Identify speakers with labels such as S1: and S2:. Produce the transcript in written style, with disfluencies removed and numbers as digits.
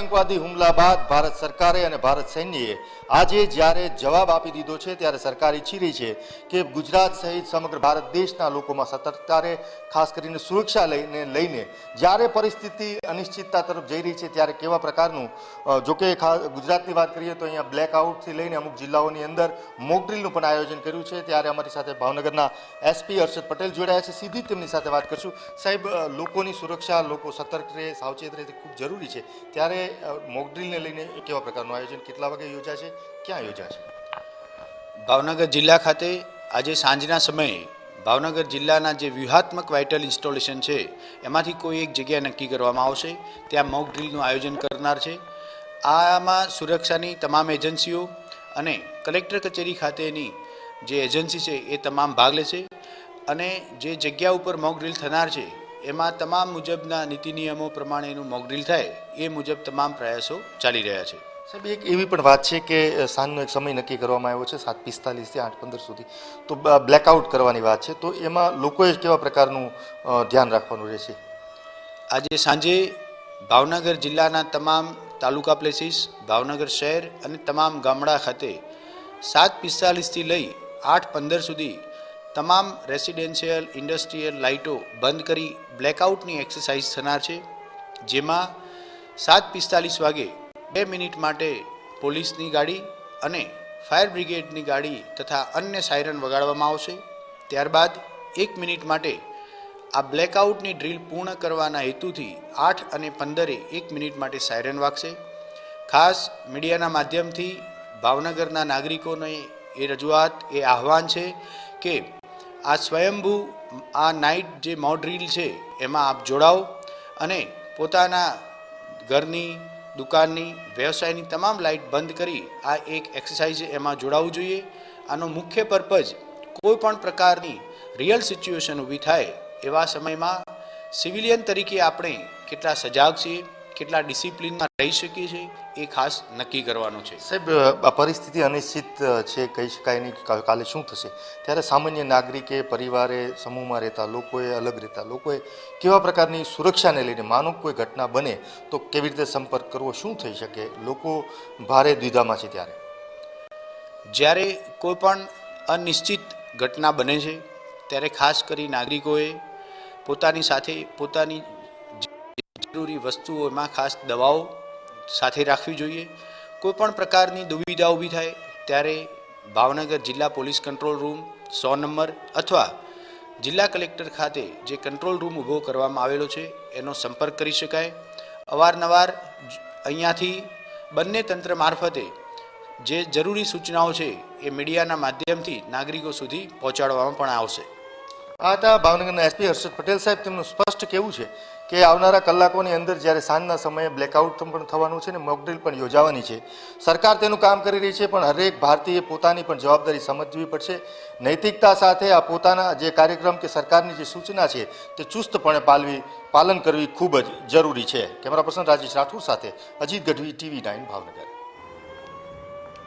S1: આતંકવાદી હુમલા બાદ ભારત સરકારે અને ભારત સૈન્યએ આજે જ્યારે જવાબ આપી દીધો છે ત્યારે સરકાર ઈચ્છી રહી છે કે ગુજરાત સહિત સમગ્ર ભારત દેશના લોકોમાં સતર્કતા રહે, ખાસ કરીને સુરક્ષા લઈને જ્યારે પરિસ્થિતિ અનિશ્ચિતતા તરફ જઈ રહી છે ત્યારે કેવા પ્રકારનું જોકે ગુજરાતની વાત કરીએ તો અહીંયા બ્લેકઆઉટથી લઈને અમુક જિલ્લાઓની અંદર મોકડ્રીલનું પણ આયોજન કર્યું છે। ત્યારે અમારી સાથે ભાવનગરના એસપી હર્ષદ પટેલ જોડાયા છે, સીધી તેમની સાથે વાત કરશું। સાહેબ, લોકોની સુરક્ષા, લોકો સતર્ક રહે, સાવચેત રહે તે ખૂબ જરૂરી છે, ત્યારે મોકડ્રીલને લઈને કેવા પ્રકારનું આયોજન, કેટલા વાગે યોજાશે, ક્યાં યોજાશે?
S2: ભાવનગર જિલ્લા ખાતે આજે સાંજના સમયે ભાવનગર જિલ્લાના જે વ્યૂહાત્મક વાઇટલ ઇન્સ્ટોલેશન છે એમાંથી કોઈ એક જગ્યા નક્કી કરવામાં આવશે, ત્યાં મોક ડ્રીલનું આયોજન કરનાર છે। આમાં સુરક્ષાની તમામ એજન્સીઓ અને કલેક્ટર કચેરી ખાતેની જે એજન્સી છે એ તમામ ભાગ લેશે અને જે જગ્યા ઉપર મોક ડ્રીલ થનાર છે એમાં તમામ મુજબના નીતિ નિયમો પ્રમાણેનું મોક ડ્રીલ થાય એ મુજબ તમામ પ્રયાસો ચાલી રહ્યા છે।
S1: સાહેબ, એક એવી પણ વાત છે કે સાંજનો એક સમય નક્કી કરવામાં આવ્યો છે 7:45 થી 8:15 સુધી, તો બ્લેકઆઉટ કરવાની વાત છે, તો એમાં લોકોએ કેવા પ્રકારનું ધ્યાન રાખવાનું રહેશે?
S2: આજે સાંજે ભાવનગર જિલ્લાના તમામ તાલુકા પ્લેસીસ, ભાવનગર શહેર અને તમામ ગામડા ખાતે 7:45 થી લઈ 8:15 સુધી તમામ રેસિડેન્શિયલ ઇન્ડસ્ટ્રીયલ લાઇટો બંધ કરી બ્લેકઆઉટની એક્સરસાઇઝ થનાર છે, જેમાં 7:45 વાગે 2 મિનિટ માટે પોલીસની ગાડી અને ફાયર બ્રિગેડની ગાડી તથા અન્ય સાયરન વગાડવામાં આવશે। ત્યારબાદ 1 મિનિટ માટે આ બ્લેકઆઉટની ડ્રીલ પૂર્ણ કરવાના હેતુથી 8 અને 15 1 મિનિટ માટે સાયરન વાગશે। ખાસ મીડિયાના માધ્યમથી ભાવનગરના નાગરિકોને એ રજૂઆત, એ આહવાન છે કે આ સ્વયંભૂ આ નાઇટ જે મોક ડ્રીલ છે એમાં આપ જોડાઓ અને પોતાના ઘરની, દુકાનની, વ્યવસાયની તમામ લાઇટ બંધ કરી આ એક એક્સરસાઇઝ એમાં જોડાવવું જોઈએ। આનો મુખ્ય પર્પઝ કોઈ પણ પ્રકારની રિયલ સિચ્યુએશન ઊભી થાય એવા સમયમાં સિવિલિયન તરીકે આપણે કેટલા સજાગ છીએ, કેટલા ડિસિપ્લિનમાં રહી શકીએ છીએ એ ખાસ નક્કી કરવાનું છે।
S1: સાહેબ, આ પરિસ્થિતિ અનિશ્ચિત છે, કહી શકાય નહીં કાલે શું થશે, ત્યારે સામાન્ય નાગરિકે, પરિવારે, સમૂહમાં રહેતા લોકોએ, અલગ રહેતા લોકોએ કેવા પ્રકારની સુરક્ષાને લઈને, માનો કોઈ ઘટના બને તો કેવી રીતે સંપર્ક કરવો, શું થઈ શકે? લોકો ભારે દ્વિધામાં છે।
S2: જ્યારે કોઈ પણ અનિશ્ચિત ઘટના બને છે ત્યારે ખાસ કરી નાગરિકોએ પોતાની સાથે પોતાની જરૂરી વસ્તુઓમાં ખાસ દવાઓ સાથે રાખવી જોઈએ। કોઈ પણ પ્રકારની દુવિધા ઊભી થાય ત્યારે ભાવનગર જિલ્લા પોલીસ કંટ્રોલ રૂમ 100 નંબર અથવા જિલ્લા કલેક્ટર ખાતે જે કંટ્રોલ રૂમ ઊભો કરવામાં આવેલો છે એનો સંપર્ક કરી શકાય। અવારનવાર અહીંયાથી બંને તંત્ર મારફતે જે જરૂરી સૂચનાઓ છે એ મીડિયાના માધ્યમથી નાગરિકો સુધી પહોંચાડવામાં પણ આવશે।
S1: આ હતા ભાવનગરના એસપી હર્ષદ પટેલ સાહેબ। તેમનું સ્પષ્ટ કહેવું છે કે આવનારા કલાકોની અંદર જ્યારે સાંજના સમયે બ્લેકઆઉટ પણ થવાનું છે ને મોકડ્રીલ પણ યોજાવાની છે, સરકાર તેનું કામ કરી રહી છે, પણ હરેક ભારતીય પોતાની પણ જવાબદારી સમજવી પડશે। નૈતિકતા સાથે આ પોતાના જે કાર્યક્રમ કે સરકારની જે સૂચના છે તે ચુસ્તપણે પાલન કરવી ખૂબ જ જરૂરી છે। કેમેરા પર્સન રાજેશ રાઠોડ સાથે અજીત ગઢવી, TV9 ભાવનગર।